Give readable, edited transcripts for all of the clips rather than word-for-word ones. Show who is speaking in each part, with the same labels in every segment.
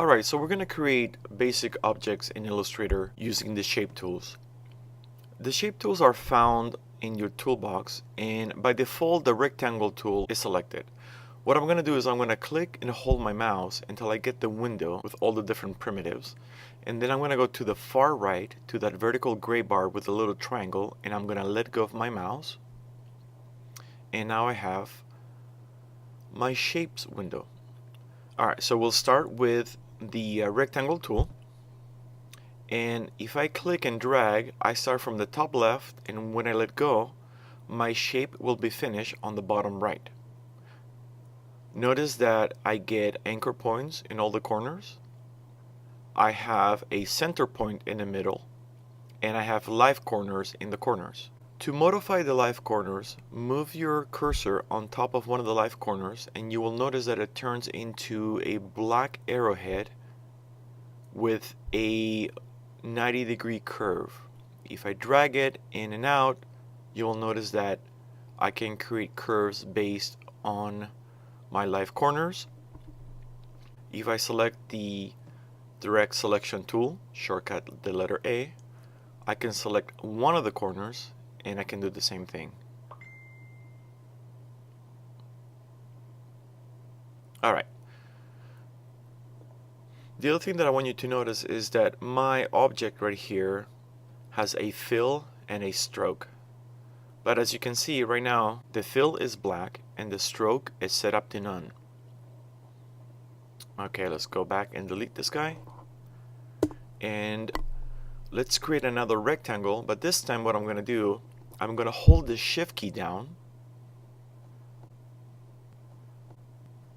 Speaker 1: Alright, so we're going to create basic objects in Illustrator using the shape tools. The shape tools are found in your toolbox, and by default the rectangle tool is selected. What I'm going to do is I'm going to click and hold my mouse until I get the window with all the different primitives, and then I'm going to go to the far right to that vertical gray bar with the little triangle, and I'm going to let go of my mouse, and now I have my shapes window. Alright, so we'll start with the rectangle tool, and if I click and drag, I start from the top left, and when I let go, my shape will be finished on the bottom right. Notice that I get anchor points in all the corners, I have a center point in the middle, and I have live corners in the corners. To modify the live corners, move your cursor on top of one of the live corners and you will notice that it turns into a black arrowhead with a 90-degree curve. If I drag it in and out, you'll notice that I can create curves based on my live corners. If I select the direct selection tool, shortcut the letter A, I can select one of the corners and I can do the same thing. Alright. The other thing that I want you to notice is that my object right here has a fill and a stroke. But as you can see right now, the fill is black and the stroke is set up to none. Okay, let's go back and delete this guy. And let's create another rectangle, but this time what I'm going to do, I'm going to hold the shift key down,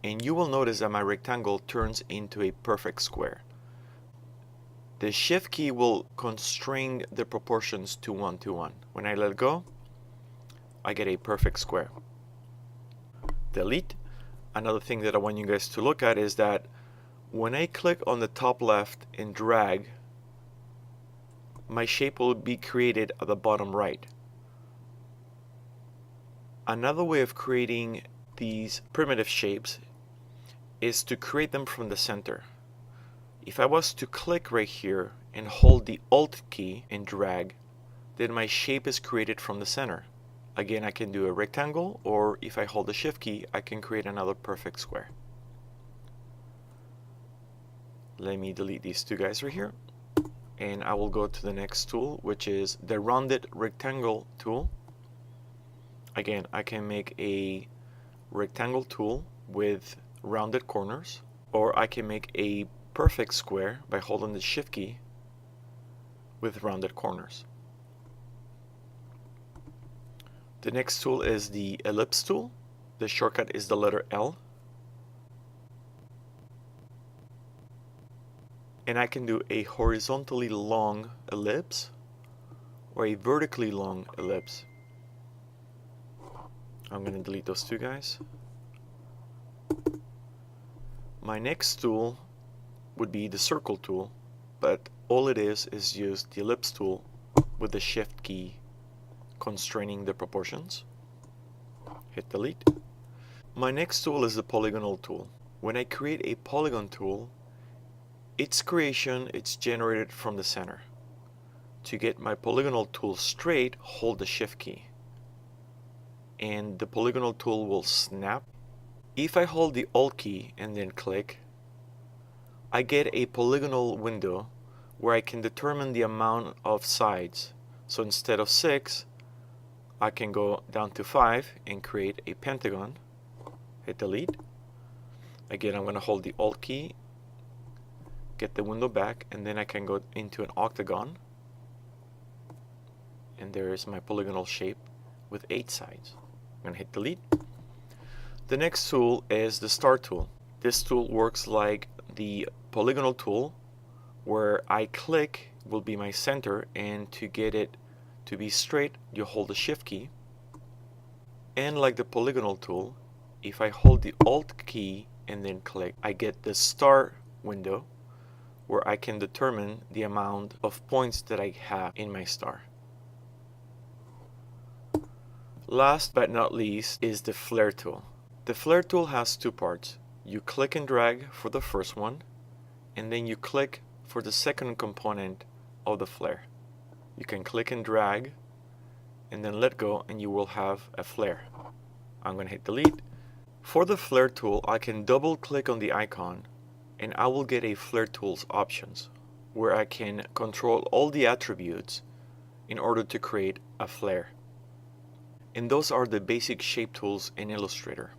Speaker 1: and you will notice that my rectangle turns into a perfect square. The shift key will constrain the proportions to 1 to 1. When I let go, I get a perfect square. Delete. Another thing that I want you guys to look at is that when I click on the top left and drag, my shape will be created at the bottom right. Another way of creating these primitive shapes is to create them from the center. If I was to click right here and hold the Alt key and drag, then my shape is created from the center. Again, I can do a rectangle, or if I hold the Shift key, I can create another perfect square. Let me delete these two guys right here, and I will go to the next tool, which is the rounded rectangle tool. Again, I can make a rectangle tool with rounded corners, or I can make a perfect square by holding the Shift key with rounded corners. The next tool is the Ellipse tool. The shortcut is the letter L. And I can do a horizontally long ellipse or a vertically long ellipse. I'm going to delete those two guys. My next tool would be the circle tool, but all it is just the ellipse tool with the Shift key constraining the proportions. Hit delete. My next tool is the polygonal tool. When I create a polygon tool, its creation is generated from the center. To get my polygonal tool straight, hold the Shift key, and the polygonal tool will snap. If I hold the Alt key and then click, I get a polygonal window where I can determine the amount of sides. So instead of 6, I can go down to 5 and create a pentagon. Hit delete. Again, I'm going to hold the Alt key, get the window back, and then I can go into an octagon. And there is my polygonal shape with 8 sides. I'm going to hit delete. The next tool is the star tool. This tool works like the polygonal tool, where I click will be my center, and to get it to be straight, you hold the Shift key. And like the polygonal tool, if I hold the Alt key and then click, I get the star window where I can determine the amount of points that I have in my star. Last but not least is the flare tool. The flare tool has two parts. You click and drag for the first one, and then you click for the second component of the flare. You can click and drag and then let go, and you will have a flare. I'm going to hit delete. For the flare tool, I can double click on the icon and I will get a flare tools options where I can control all the attributes in order to create a flare. And those are the basic shape tools in Illustrator.